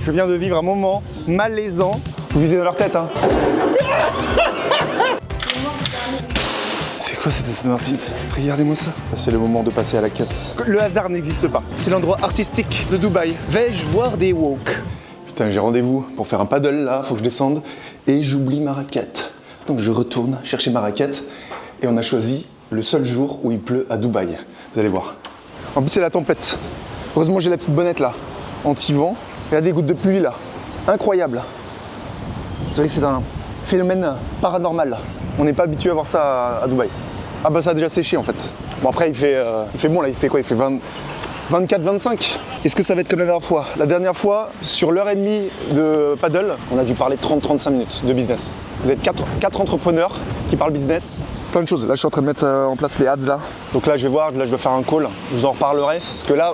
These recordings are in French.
Je viens de vivre un moment malaisant. Vous visez dans leur tête, hein. C'est quoi cette Aston Martin? Regardez-moi ça. C'est le moment de passer à la caisse. Le hasard n'existe pas. C'est l'endroit artistique de Dubaï. Vais-je voir des woks? Putain, j'ai rendez-vous pour faire un paddle là, faut que je descende. Et j'oublie ma raquette. Donc je retourne chercher ma raquette. Et on a choisi le seul jour où il pleut à Dubaï. Vous allez voir. En plus, c'est la tempête. Heureusement, j'ai la petite bonnette là. Anti-vent. Il y a des gouttes de pluie là. Incroyable. Vous savez que c'est un phénomène paranormal. On n'est pas habitué à voir ça à Dubaï. Ah bah ça a déjà séché en fait. Bon après il fait bon là, il fait quoi? Il fait 24-25. Est-ce que ça va être comme la dernière fois? La dernière fois, sur l'heure et demie de paddle, on a dû parler 30-35 minutes de business. Vous êtes 4 entrepreneurs qui parlent business. Plein de choses. Là je suis en train de mettre en place les ads là. Donc là je vais voir, là je dois faire un call. Je vous en reparlerai. Parce que là,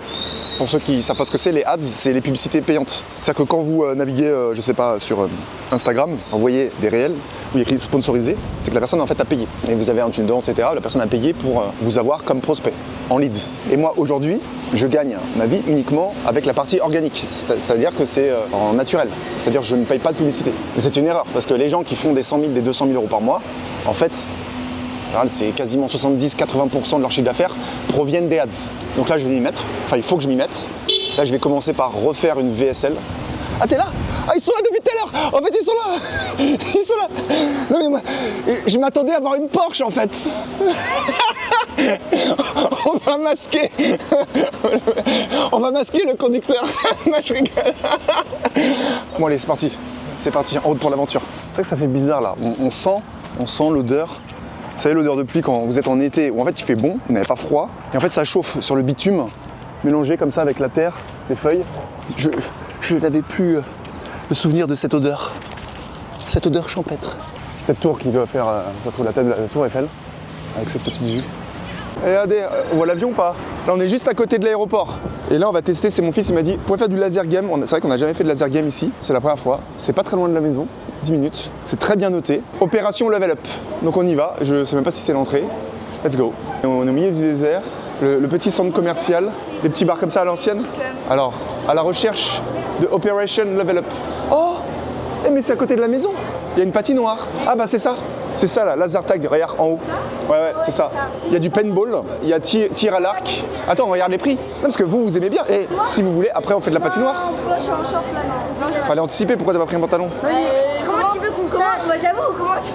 pour ceux qui ne savent pas ce que c'est, les ads, c'est les publicités payantes. C'est-à-dire que quand vous naviguez, je sais pas, sur Instagram, vous voyez des réels où il y a écrit sponsorisé, c'est que la personne en fait a payé. Et vous avez un tunnel, etc. La personne a payé pour vous avoir comme prospect, en leads. Et moi aujourd'hui, je gagne ma vie uniquement avec la partie organique. C'est-à-dire que c'est en naturel. C'est-à-dire que je ne paye pas de publicité. Mais c'est une erreur, parce que les gens qui font des 100 000, des 200 000 euros par mois, en fait, c'est quasiment 70-80% de leur chiffre d'affaires proviennent des ads. Donc là, je vais m'y mettre. Enfin, il faut que je m'y mette. Là, je vais commencer par refaire une VSL. Ah, t'es là? Ah, ils sont là depuis tout à l'heure! En fait, ils sont là! Ils sont là! Non, mais moi, je m'attendais à avoir une Porsche, en fait! On va masquer! On va masquer le conducteur! Non, je rigole! Bon, allez, c'est parti! C'est parti, en route pour l'aventure. C'est vrai que ça fait bizarre, là. On sent l'odeur. Vous savez l'odeur de pluie quand vous êtes en été où en fait il fait bon, vous n'avez pas froid, et en fait ça chauffe sur le bitume, mélangé comme ça avec la terre, les feuilles. Je n'avais plus le souvenir de cette odeur champêtre. Cette tour qui doit faire, ça se trouve la tête de la tour Eiffel, avec cette petite vue. Et regardez, on voit l'avion ou pas? Là on est juste à côté de l'aéroport. Et là on va tester, c'est mon fils, il m'a dit, vous pouvez faire du laser game. C'est vrai qu'on n'a jamais fait de laser game ici, c'est la première fois. C'est pas très loin de la maison, 10 minutes. C'est très bien noté. Opération level up. Donc on y va, je sais même pas si c'est l'entrée. Let's go. On est au milieu du désert, le petit centre commercial, les petits bars comme ça à l'ancienne. Alors, à la recherche de Operation level up. Oh, mais c'est à côté de la maison. Il y a une patinoire. Ah bah c'est ça. C'est ça là, laser tag, regarde en haut. Ouais, c'est ça. Il y a du paintball, il y a tir à l'arc. Attends, on regarde les prix. Non, parce que vous aimez bien. Et si vous voulez, après on fait de la patinoire. Moi je suis en short là, non. Fallait anticiper, pourquoi t'as pas pris un pantalon? Comment tu veux qu'on sache? Bah j'avoue, comment tu...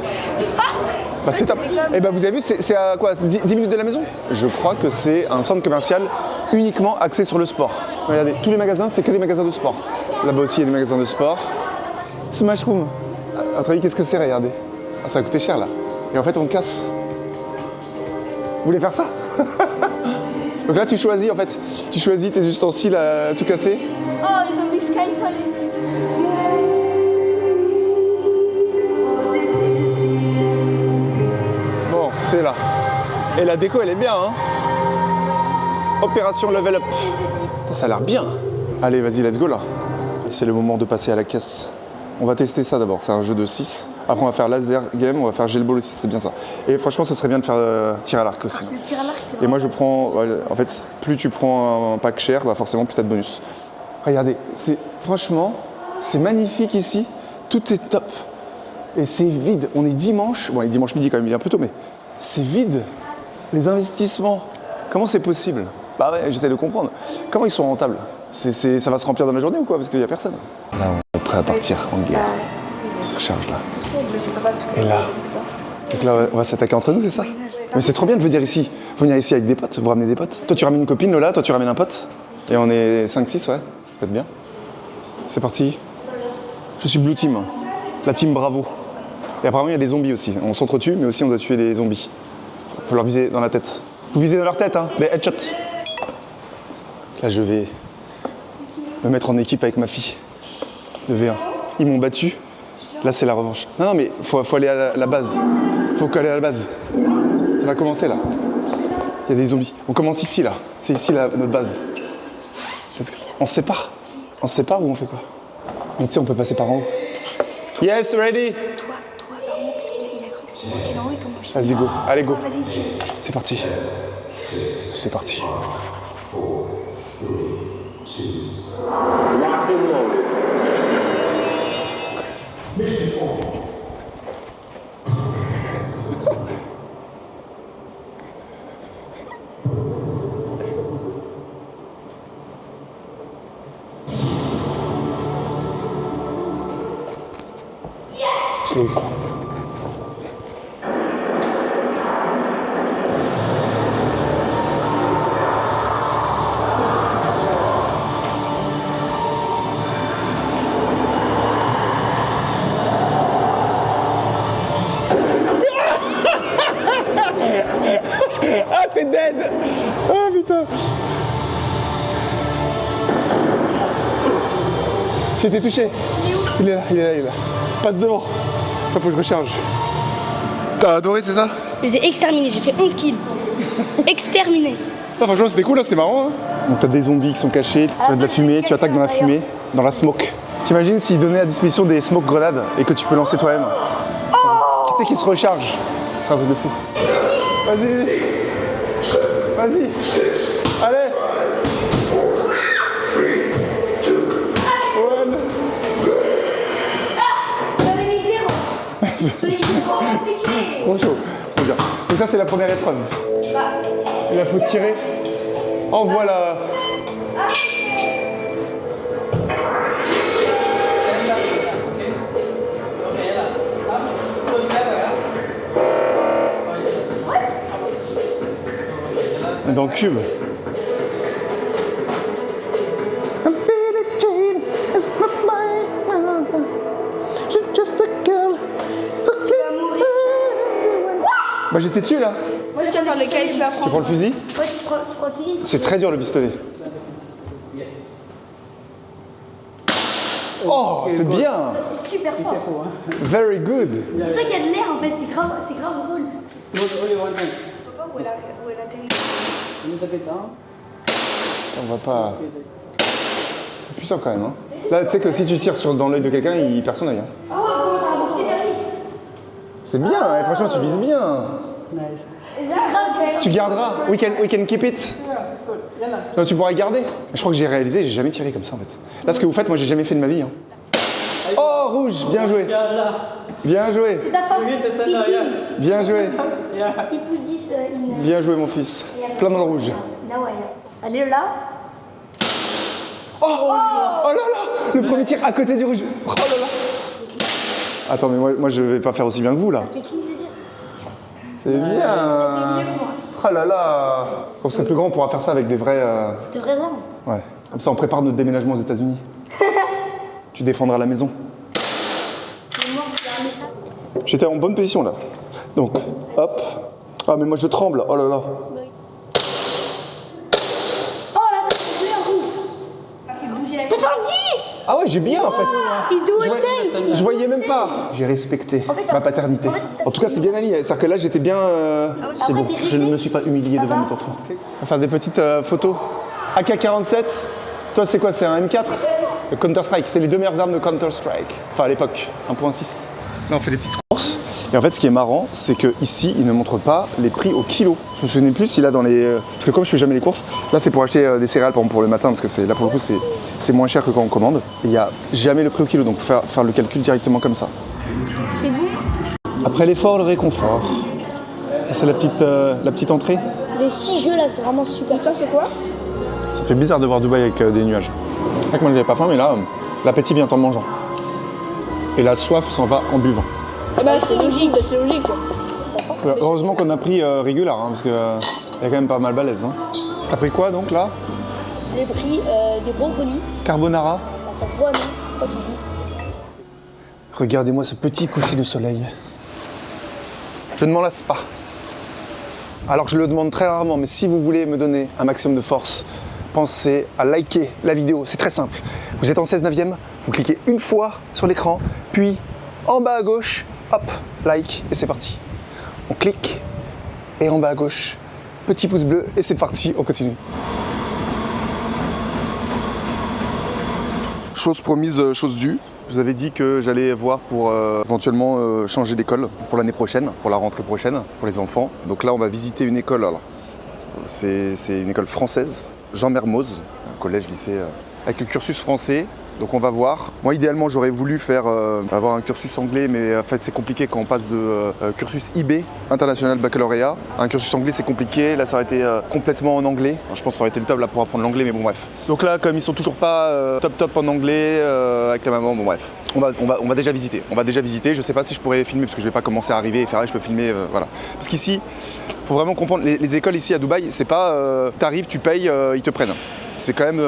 Bah c'est top. Et bah vous avez vu, c'est à quoi, 10 minutes de la maison? Je crois que c'est un centre commercial uniquement axé sur le sport. Regardez, tous les magasins, c'est que des magasins de sport. Là-bas aussi, il y a des magasins de sport. Smash Room. À votre avis, qu'est-ce que c'est, regardez? Ah, ça va coûter cher là. Et en fait, on casse. Vous voulez faire ça? Donc là, tu choisis en fait. Tu choisis tes ustensiles à tout casser. Oh, ils ont mis Skyfall. Bon, c'est là. Et la déco, elle est bien, hein? Opération level up. Ça a l'air bien. Allez, vas-y, let's go là. C'est le moment de passer à la caisse. On va tester ça d'abord, c'est un jeu de 6. Après on va faire laser game, on va faire gel ball aussi, c'est bien ça. Et franchement ce serait bien de faire tir à l'arc aussi. Le tir à l'arc c'est Et moi je prends, en fait plus tu prends un pack cher, bah forcément plus t'as de bonus. Regardez, franchement c'est magnifique ici, tout est top. Et c'est vide, on est dimanche, bon il est dimanche midi quand même, il est un peu tôt mais c'est vide. Les investissements, comment c'est possible? Bah ouais, j'essaie de comprendre. Comment ils sont rentables? Ça va se remplir dans la journée ou quoi? Parce qu'il n'y a personne. Là, on est prêt à partir en guerre. On se recharge là. Et là. Donc là, on va s'attaquer entre nous, c'est ça? Mais c'est trop bien de venir ici. Venir ici avec des potes, vous ramenez des potes. Toi, tu ramènes une copine, Lola, toi, tu ramènes un pote. Et on est 5-6, ouais. Ça peut être bien. C'est parti. Je suis Blue Team. La team Bravo. Et apparemment, il y a des zombies aussi. On s'entretue, mais aussi on doit tuer les zombies. Faut leur viser dans la tête. Vous visez dans leur tête, hein, des headshots. Là, je vais me mettre en équipe avec ma fille de V1. Ils m'ont battu. Là, c'est la revanche. Non, mais faut aller à la base. Faut aller à la base. Ça va commencer là. Il y a des zombies. On commence ici là. C'est ici notre base. On se sépare. On se sépare ou on fait quoi? Mais tu sais, on peut passer par en haut. Yes, ready? Toi, par en haut, parce qu'il a cru que c'était moi qui est en haut et que moi je suis... Vas-y, go. Allez, go. Vas-y. C'est parti. C'est parti. Locked and loaded. Je l'ai vu. Ah, t'es dead! Ah, putain! J'ai été touché. Il est là, il est là, il est là. Passe devant. Faut que je recharge. T'as adoré, c'est ça? Je les ai exterminés, j'ai fait 11 kills. Exterminés. Ah, franchement, c'était cool, là, c'est marrant. Hein. Donc, t'as des zombies qui sont cachés, tu mets de la fumée, tu attaques dans la fumée, dans la smoke. T'imagines s'ils donnaient à disposition des smoke grenades et que tu peux lancer toi-même? Qui c'est qui se recharge? Ce sera un truc de fou. Vas-y. Vas-y. Allez. One. J'avais mis 0. J'avais mis 0 compliqué. C'est trop chaud. Trop bien. Donc ça, c'est la première épreuve. Et là, faut tirer. En voilà. Dans le cube. Bah j'étais dessus là. Moi, tu vas faire lequel tu vas prendre? Tu prends le fusil? Ouais, tu prends le fusil. C'est très dur le pistolet. Oh, c'est bien. C'est super fort. Very good. C'est ça qu'il y a de l'air en fait, c'est grave drôle. Je sais pas où elle atterrit. On va pas. C'est puissant quand même. Hein. Là, tu sais que si tu tires dans l'œil de quelqu'un, il perd son œil. Hein. Ah ouais, comment ça avance super vite. C'est bien, hein, franchement, tu vises bien. C'est grave, Tu garderas. We can keep it. Non, tu pourras garder. Je crois que j'ai réalisé, j'ai jamais tiré comme ça en fait. Là, ce que vous faites, moi, j'ai jamais fait de ma vie. Hein. Oh, rouge, bien joué. Bien joué. c'est ta force. Ici, Bien joué. il pousse 10 Bien joué, mon fils. Plein dans le rouge. Là, ouais. Elle est là. Oh, oh là là, le premier tir à côté du rouge. Oh là là. Attends, mais moi je vais pas faire aussi bien que vous là. Ça fait qui me dire? C'est bien. Oh là là. Quand on serait plus grand, on pourra faire ça avec des vrais. De vraies armes. Ouais. Comme ça, on prépare notre déménagement aux États-Unis. Tu défendras la maison. Mais moi, j'ai armé ça. J'étais en bonne position là. Donc, hop. Ah, mais moi je tremble. Oh là là. Oh là, t'as fait un coup. T'as fait un 10. Ah ouais, j'ai bien en fait. Il doit Je voyais même pas. J'ai respecté En fait, ma paternité. en fait, En tout cas, c'est bien aligné. C'est-à-dire que là, j'étais bien. C'est bon. t'es Je ne resté. me suis pas humilié devant mes enfants. On va faire des petites photos. AK-47. Toi, c'est quoi? C'est un M4? Le Counter-Strike. C'est les deux meilleures armes de Counter-Strike. Enfin, à l'époque, 1.6. Là, on fait des petites courses. Et en fait, ce qui est marrant, c'est qu'ici, ils ne montrent pas les prix au kilo. Je me souvenais plus si là, dans les. Parce que comme je fais jamais les courses, là, c'est pour acheter des céréales, par exemple, pour le matin, parce que là, pour le coup, c'est moins cher que quand on commande. Et il n'y a jamais le prix au kilo, donc faut faire le calcul directement comme ça. C'est bon. Après l'effort, le réconfort. C'est la petite entrée. Les 6 jeux là, c'est vraiment super. Ça, c'est quoi? Ça fait bizarre de voir Dubaï avec des nuages. C'est vrai que moi, je n'avais pas faim, mais là, l'appétit vient en mangeant. Et la soif s'en va en buvant. Ah bah, c'est logique, c'est logique. Heureusement qu'on a pris régulier, hein, parce qu'il y a quand même pas mal balèze. Hein. T'as pris quoi donc là? J'ai pris des brocolis. Carbonara. Ça se voit, non? Quoi tu dis? Regardez-moi ce petit coucher de soleil. Je ne m'en lasse pas. Alors je le demande très rarement, mais si vous voulez me donner un maximum de force, pensez à liker la vidéo. C'est très simple. Vous êtes en 16/9e, vous cliquez une fois sur l'écran, puis en bas à gauche, hop, like, et c'est parti. On clique, et en bas à gauche, petit pouce bleu, et c'est parti, on continue. Chose promise, chose due. Je vous avais dit que j'allais voir pour éventuellement changer d'école pour l'année prochaine, pour la rentrée prochaine, pour les enfants. Donc là, on va visiter une école. Alors, c'est une école française, Jean Mermoz, un collège, lycée, avec le cursus français. Donc on va voir. Moi idéalement j'aurais voulu faire avoir un cursus anglais, mais en fait c'est compliqué quand on passe de cursus IB, International Baccalauréat, à un cursus anglais c'est compliqué. Là ça aurait été complètement en anglais. Alors, je pense que ça aurait été le top là pour apprendre l'anglais, mais bon bref. Donc là comme ils sont toujours pas top en anglais avec la maman, bon bref. On va déjà visiter. On va déjà visiter. Je sais pas si je pourrais filmer parce que je vais pas commencer à arriver et faire je peux filmer, voilà. Parce qu'ici, faut vraiment comprendre, les écoles ici à Dubaï, c'est pas t'arrives, tu payes, ils te prennent. C'est quand même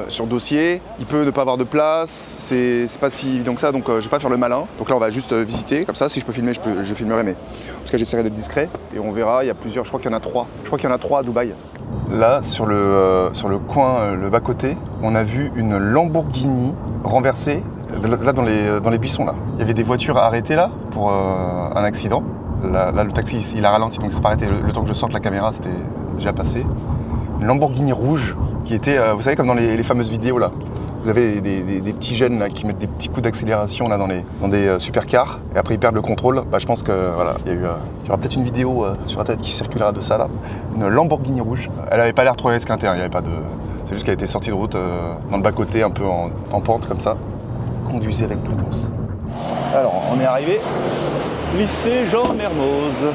sur dossier, il peut ne pas avoir de place, c'est pas si évident que ça, donc je vais pas faire le malin. Donc là on va juste visiter, comme ça si je peux filmer, je filmerai, mais en tout cas j'essaierai d'être discret. Et on verra, il y a plusieurs, je crois qu'il y en a 3. Je crois qu'il y en a 3 à Dubaï. Là sur le coin, le bas-côté, on a vu une Lamborghini renversée, là dans les buissons là. Il y avait des voitures arrêtées là pour un accident. Là le taxi il a ralenti, donc c'est pas arrêté. Le temps que je sorte la caméra c'était déjà passé. Une Lamborghini rouge qui était, vous savez, comme dans les fameuses vidéos là. Vous avez des petits jeunes là, qui mettent des petits coups d'accélération là, dans des supercars et après ils perdent le contrôle. Bah, je pense que voilà, il y aura peut-être une vidéo sur Internet qui circulera de ça là. Une Lamborghini rouge. Elle avait pas l'air trop esquintée, il y avait pas de. C'est juste qu'elle était sortie de route dans le bas-côté, un peu en pente comme ça. Conduisez avec prudence. Alors, on est arrivé. Lycée Jean Mermoz.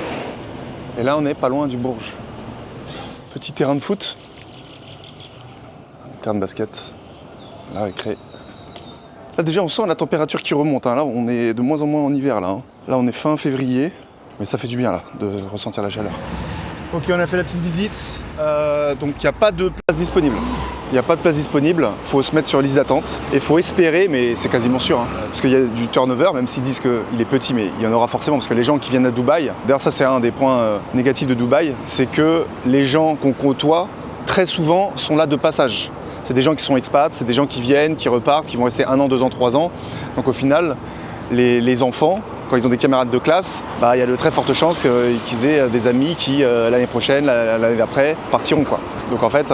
Et là, on est pas loin du Bourges. Petit terrain de foot. Terrain de basket. La récré. Là déjà on sent la température qui remonte, hein. Là on est de moins en moins en hiver là. Hein. Là on est fin février, mais ça fait du bien là de ressentir la chaleur. Ok, on a fait la petite visite. Donc il n'y a pas de place disponible. Il n'y a pas de place disponible, il faut se mettre sur liste d'attente et il faut espérer, mais c'est quasiment sûr, hein, parce qu'il y a du turnover, même s'ils disent qu'il est petit, mais il y en aura forcément, parce que les gens qui viennent à Dubaï, d'ailleurs ça c'est un des points négatifs de Dubaï, c'est que les gens qu'on côtoie, très souvent, sont là de passage. C'est des gens qui sont expats, c'est des gens qui viennent, qui repartent, qui vont rester 1 an, 2 ans, 3 ans. Donc au final, les enfants, quand ils ont des camarades de classe, bah, il y a de très fortes chances qu'ils aient des amis qui, l'année prochaine, l'année d'après, partiront, quoi. Donc en fait,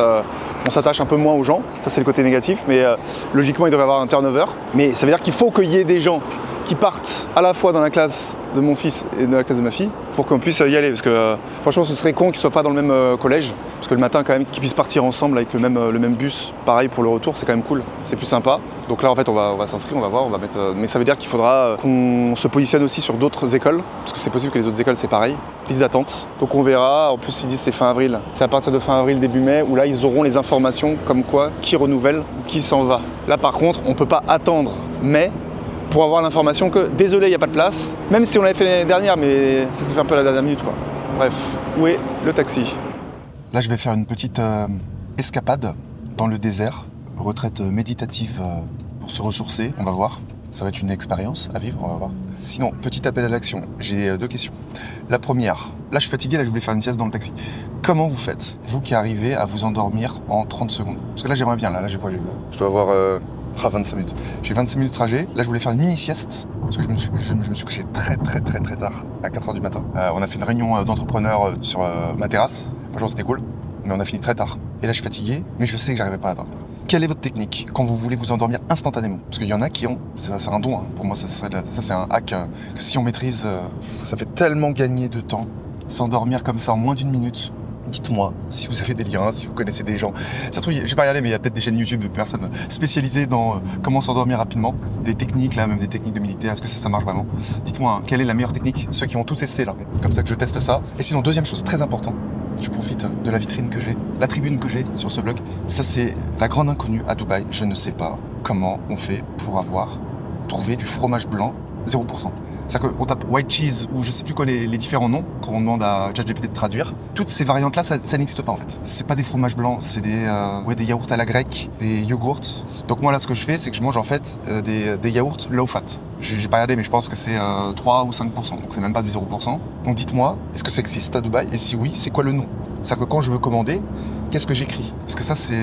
on s'attache un peu moins aux gens, ça c'est le côté négatif, mais logiquement il devrait y avoir un turnover. Mais ça veut dire qu'il faut qu'il y ait des gens qui partent à la fois dans la classe de mon fils et dans la classe de ma fille pour qu'on puisse y aller, parce que franchement ce serait con qu'ils ne soient pas dans le même collège, parce que le matin quand même qu'ils puissent partir ensemble avec le même bus, pareil pour le retour, c'est quand même cool, c'est plus sympa. Donc là en fait on va s'inscrire, on va voir, on va mettre, mais ça veut dire qu'il faudra qu'on se positionne aussi sur d'autres écoles, parce que c'est possible que les autres écoles c'est pareil, liste d'attente. Donc on verra, en plus ils disent c'est fin avril, c'est à partir de fin avril, début mai, où là ils auront les informations comme quoi qui renouvelle ou qui s'en va. Là par contre on peut pas attendre mai pour avoir l'information que désolé il n'y a pas de place, même si on l'avait fait l'année dernière, mais ça s'est fait un peu à la dernière minute quoi. Bref, où est le taxi? Là je vais faire une petite escapade dans le désert, retraite méditative pour se ressourcer, on va voir. Ça va être une expérience à vivre, on va voir. Sinon, petit appel à l'action, j'ai 2 questions. La première, là je suis fatigué, là je voulais faire une sieste dans le taxi. Comment vous faites, vous qui arrivez à vous endormir en 30 secondes? Parce que là j'aimerais bien, là j'ai quoi, je dois avoir 25 minutes. J'ai 25 minutes de trajet. Là, je voulais faire une mini-sieste parce que je me suis couché très tard, à 4h du matin. On a fait une réunion d'entrepreneurs sur ma terrasse. Franchement, c'était cool, mais on a fini très tard. Et là, je suis fatigué, mais je sais que j'arriverai pas à dormir. Quelle est votre technique quand vous voulez vous endormir instantanément? Parce qu'il y en a qui ont, c'est un don, hein. Pour moi, ça c'est un hack que si on maîtrise, ça fait tellement gagner de temps. S'endormir comme ça en moins d'1 minute. Dites-moi si vous avez des liens, si vous connaissez des gens. Ça se trouve, je vais pas y aller, mais il y a peut-être des chaînes YouTube de personnes spécialisées dans comment s'endormir rapidement. Les techniques, là, même des techniques de militaires, est-ce que ça marche vraiment? Dites-moi, hein, quelle est la meilleure technique? Ceux qui ont tous essayé là, comme ça que je teste ça. Et sinon, deuxième chose très importante, je profite de la vitrine que j'ai, la tribune que j'ai sur ce blog. Ça, c'est la grande inconnue à Dubaï. Je ne sais pas comment on fait pour trouvé du fromage blanc 0%. C'est-à-dire qu'on tape white cheese ou je sais plus quoi les différents noms quand on demande à ChatGPT de traduire. Toutes ces variantes-là, ça n'existe pas en fait. C'est pas des fromages blancs, c'est des yaourts à la grecque, des yogourts. Donc moi là, ce que je fais, c'est que je mange en fait des yaourts low fat. J'ai pas regardé, mais je pense que c'est 3 ou 5%, donc c'est même pas du 0%. Donc dites-moi, est-ce que ça existe à Dubaï? Et si oui, c'est quoi le nom? C'est-à-dire que quand je veux commander, qu'est-ce que j'écris? Parce que ça, c'est...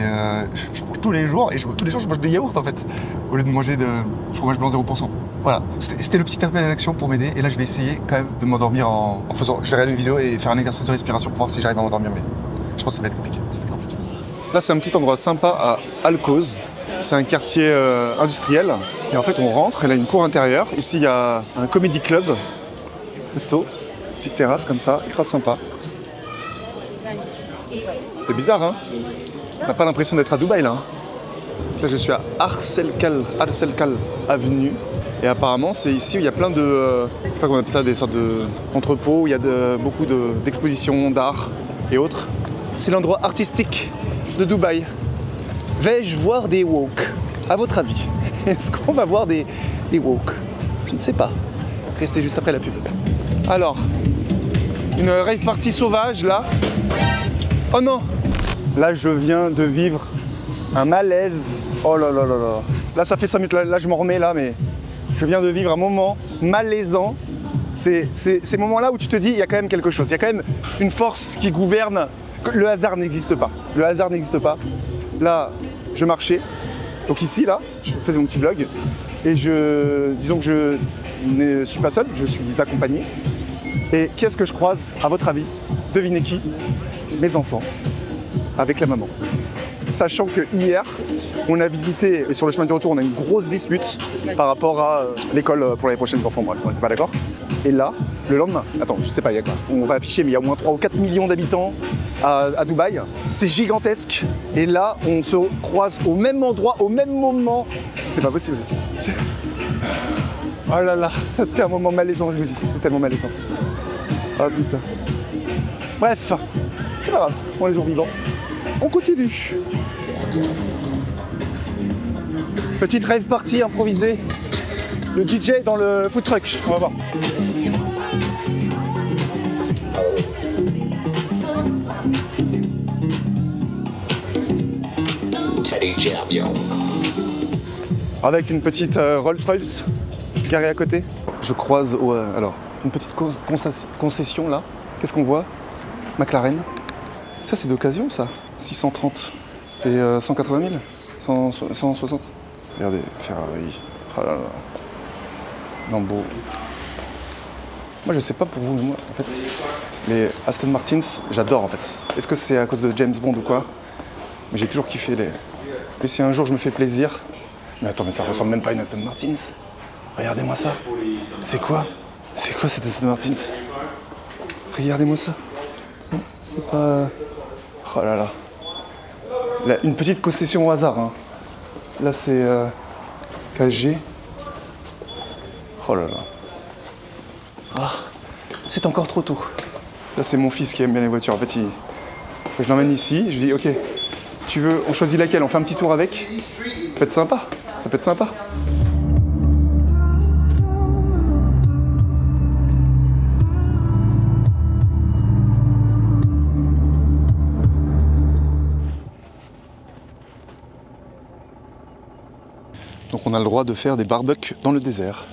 je mange tous les jours, et tous les jours, je mange des yaourts en fait, au lieu de manger de fromage blanc 0%. Voilà, c'était le petit appel à l'action pour m'aider, et là je vais essayer quand même de m'endormir en faisant... Je vais regarder une vidéo et faire un exercice de respiration pour voir si j'arrive à m'endormir, mais je pense que ça va être compliqué, Là, c'est un petit endroit sympa à Al-Quoz. C'est un quartier industriel, et en fait on rentre, et là il y a une cour intérieure. Ici il y a un comedy club, resto, petite terrasse comme ça, très sympa. C'est bizarre, hein? On n'a pas l'impression d'être à Dubaï, là. Hein. Là, je suis à Arcelkal Avenue. Et apparemment, c'est ici où il y a plein de... je sais pas comment on appelle ça, des sortes d'entrepôts où il y a beaucoup d'expositions d'art et autres. C'est l'endroit artistique de Dubaï. Vais-je voir des woke? À votre avis, est-ce qu'on va voir des woke? Je ne sais pas. Restez juste après la pub. Alors, une rave party sauvage là. Oh non! Là, je viens de vivre un malaise. Oh là là là là. Là, ça fait 5 minutes. Là, je m'en remets là, mais je viens de vivre un moment malaisant. C'est ces moments-là où tu te dis, il y a quand même quelque chose. Il y a quand même une force qui gouverne. Le hasard n'existe pas. Le hasard n'existe pas. Là, je marchais. Donc ici, là, je faisais mon petit vlog. Et disons que je ne suis pas seul, je suis accompagné. Et qui est-ce que je croise, à votre avis? Devinez qui? Mes enfants, avec la maman. Sachant que hier, on a visité, et sur le chemin du retour, on a une grosse dispute par rapport à l'école pour l'année prochaine des enfants. Bref, on n'était pas d'accord. Et là, le lendemain, attends, je sais pas, il y a quoi? On va afficher, mais il y a au moins 3 ou 4 millions d'habitants à Dubaï. C'est gigantesque. Et là, on se croise au même endroit, au même moment. C'est pas possible. Oh là là, ça fait un moment malaisant, je vous dis. C'est tellement malaisant. Oh putain. Bref, c'est pas grave, on est toujours vivants. On continue. Petite rave party improvisée. Le DJ dans le food truck, on va voir. Avec une petite Rolls-Royce garée à côté. Je croise alors une petite concession là. Qu'est-ce qu'on voit? McLaren. Ça c'est d'occasion ça. 630. Fait 180 000. 160. Regardez, Ferrari. Oh là là. Lambo. Moi je sais pas pour vous, mais moi en fait, les Aston Martins, j'adore en fait. Est-ce que c'est à cause de James Bond ou quoi? Mais j'ai toujours kiffé les... Et si un jour je me fais plaisir... Mais attends, mais ça ressemble même pas à une Aston Martins. Regardez-moi ça. C'est quoi? C'est quoi cette Aston Martins? Regardez-moi ça. C'est pas... Oh là là. Là, une petite concession au hasard. Hein. Là c'est KG. Oh là là. Ah, c'est encore trop tôt. Là c'est mon fils qui aime bien les voitures. En fait, je l'emmène ici. Je lui dis ok, tu veux, on choisit laquelle? On fait un petit tour avec? Ça peut être sympa. Ça peut être sympa. Donc on a le droit de faire des barbecues dans le désert.